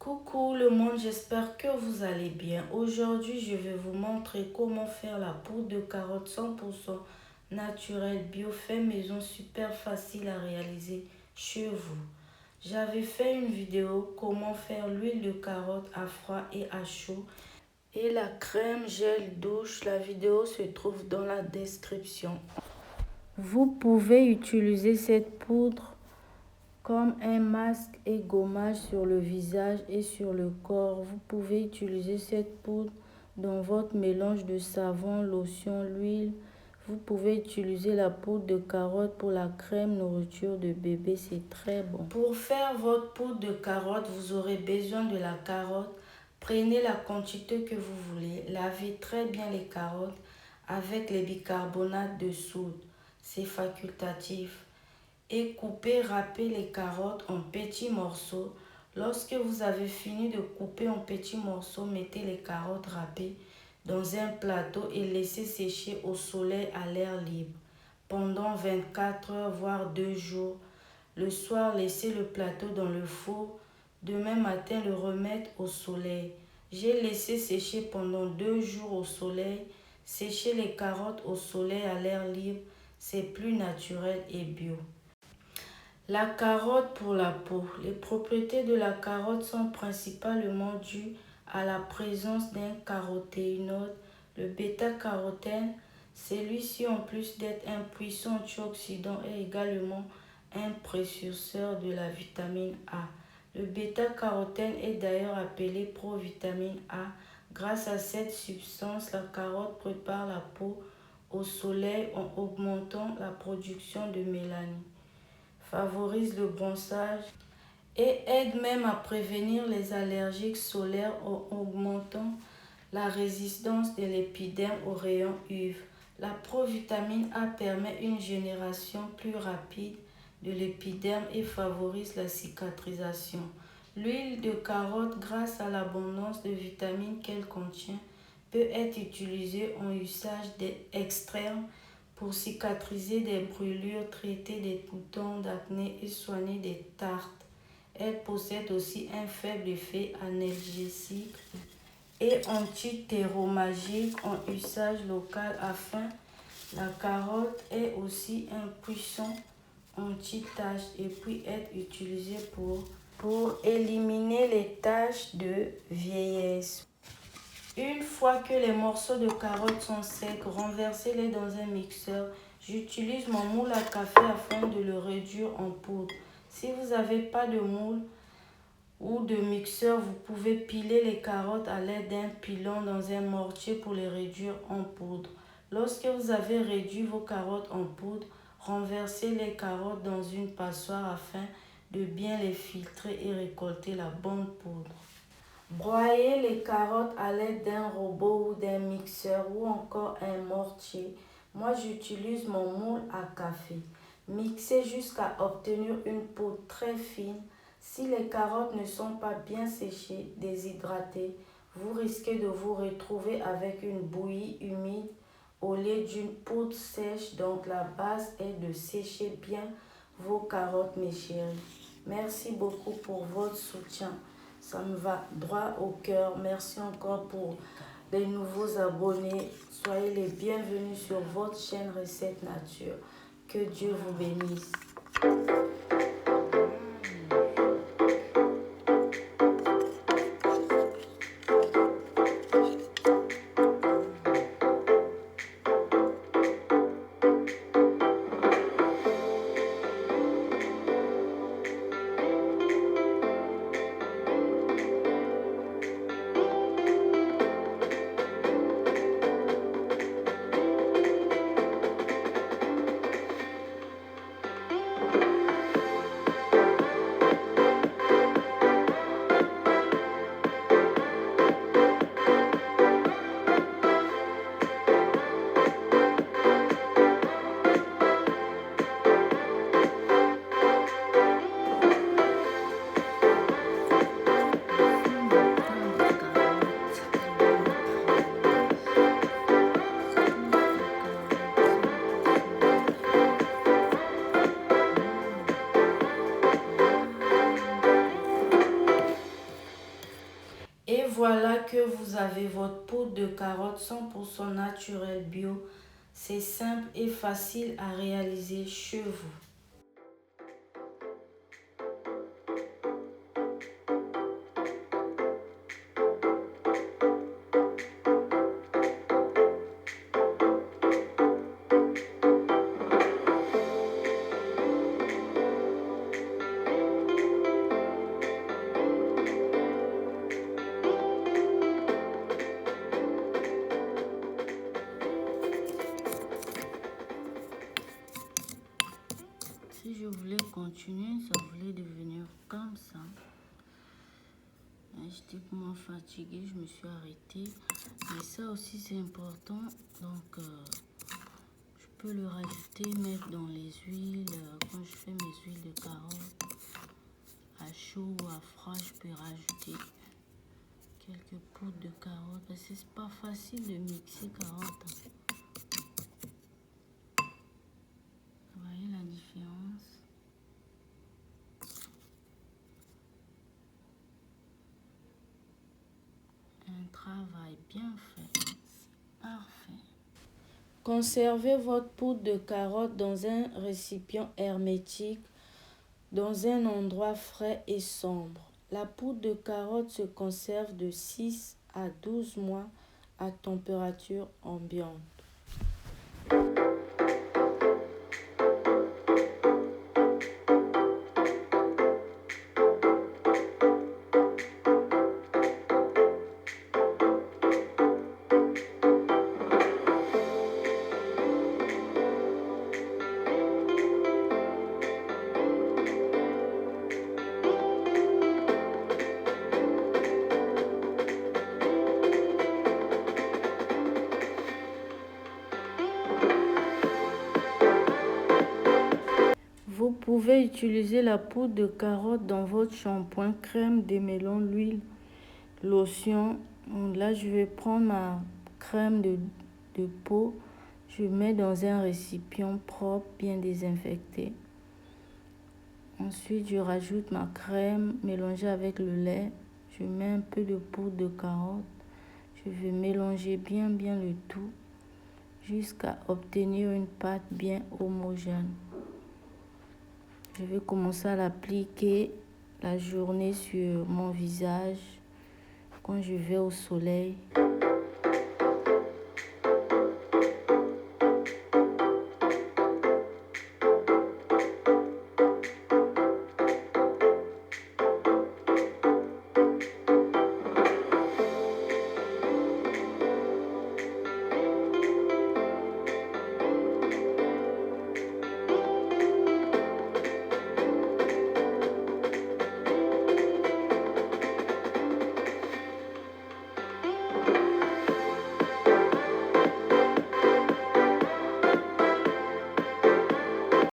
Coucou le monde, j'espère que vous allez bien. Aujourd'hui, je vais vous montrer comment faire la poudre de carotte 100% naturelle, bio, fait maison, super facile à réaliser chez vous. J'avais fait une vidéo comment faire l'huile de carotte à froid et à chaud et la crème gel douche. La vidéo se trouve dans la description. Vous pouvez utiliser cette poudre comme un masque et gommage sur le visage et sur le corps. Vous pouvez utiliser cette poudre dans votre mélange de savon, lotion, l'huile. Vous pouvez utiliser la poudre de carotte pour la crème nourriture de bébé, c'est très bon. Pour faire votre poudre de carotte, vous aurez besoin de la carotte. Prenez la quantité que vous voulez. Lavez très bien les carottes avec les bicarbonates de soude. C'est facultatif. Et râpez les carottes en petits morceaux. Lorsque vous avez fini de couper en petits morceaux, mettez les carottes râpées dans un plateau et laissez sécher au soleil à l'air libre pendant 24 heures voire 2 jours. Le soir, laissez le plateau dans le four. Demain matin, le remettre au soleil. J'ai laissé sécher pendant 2 jours au soleil. Sécher les carottes au soleil à l'air libre, c'est plus naturel et bio. La carotte pour la peau. Les propriétés de la carotte sont principalement dues à la présence d'un caroténoïde, le bêta-carotène. Celui-ci, en plus d'être un puissant antioxydant, est également un précurseur de la vitamine A. Le bêta-carotène est d'ailleurs appelé provitamine A. Grâce à cette substance, la carotte prépare la peau au soleil en augmentant la production de mélanine, favorise le bronzage et aide même à prévenir les allergies solaires en augmentant la résistance de l'épiderme aux rayons UV. La provitamine A permet une génération plus rapide de l'épiderme et favorise la cicatrisation. L'huile de carotte, grâce à l'abondance de vitamines qu'elle contient, peut être utilisée en usage extrême pour cicatriser des brûlures, traiter des boutons d'acné et soigner des tartes. Elle possède aussi un faible effet analgésique et antithéromagique en usage local. La carotte est aussi un puissant anti-taches et peut être utilisée pour éliminer les taches de vieillesse. Une fois que les morceaux de carotte sont secs, renversez-les dans un mixeur. J'utilise mon moule à café afin de le réduire en poudre. Si vous n'avez pas de moule ou de mixeur, vous pouvez piler les carottes à l'aide d'un pilon dans un mortier pour les réduire en poudre. Lorsque vous avez réduit vos carottes en poudre, renversez les carottes dans une passoire afin de bien les filtrer et récolter la bonne poudre. Broyez les carottes à l'aide d'un robot ou d'un mixeur ou encore un mortier. Moi, j'utilise mon moule à café. Mixez jusqu'à obtenir une poudre très fine. Si les carottes ne sont pas bien séchées, déshydratées, vous risquez de vous retrouver avec une bouillie humide au lieu d'une poudre sèche. Donc, la base est de sécher bien vos carottes, mes chéris. Merci beaucoup pour votre soutien. Ça me va droit au cœur. Merci encore pour les nouveaux abonnés. Soyez les bienvenus sur votre chaîne Recette Nature. Que Dieu vous bénisse. voilà que vous avez votre poudre de carotte 100% naturel bio. C'est simple et facile à réaliser chez vous. Si je voulais continuer, ça voulait devenir comme ça. J'étais moins fatiguée, je me suis arrêtée. Mais ça aussi c'est important. Donc je peux le rajouter, mettre dans les huiles. Quand je fais mes huiles de carotte, à chaud ou à froid, je peux rajouter quelques poudres de carotte. Parce que c'est pas facile de mixer carotte. Vous voyez la différence? Un travail bien fait. Parfait. Conservez votre poudre de carotte dans un récipient hermétique, dans un endroit frais et sombre. La poudre de carotte se conserve de 6 à 12 mois à température ambiante. Vous pouvez utiliser la poudre de carotte dans votre shampoing, crème, démêlant, l'huile, lotion. Là, je vais prendre ma crème de peau. Je mets dans un récipient propre, bien désinfecté. Ensuite, je rajoute ma crème mélangée avec le lait. Je mets un peu de poudre de carotte. Je vais mélanger bien le tout jusqu'à obtenir une pâte bien homogène. Je vais commencer à l'appliquer la journée sur mon visage quand je vais au soleil.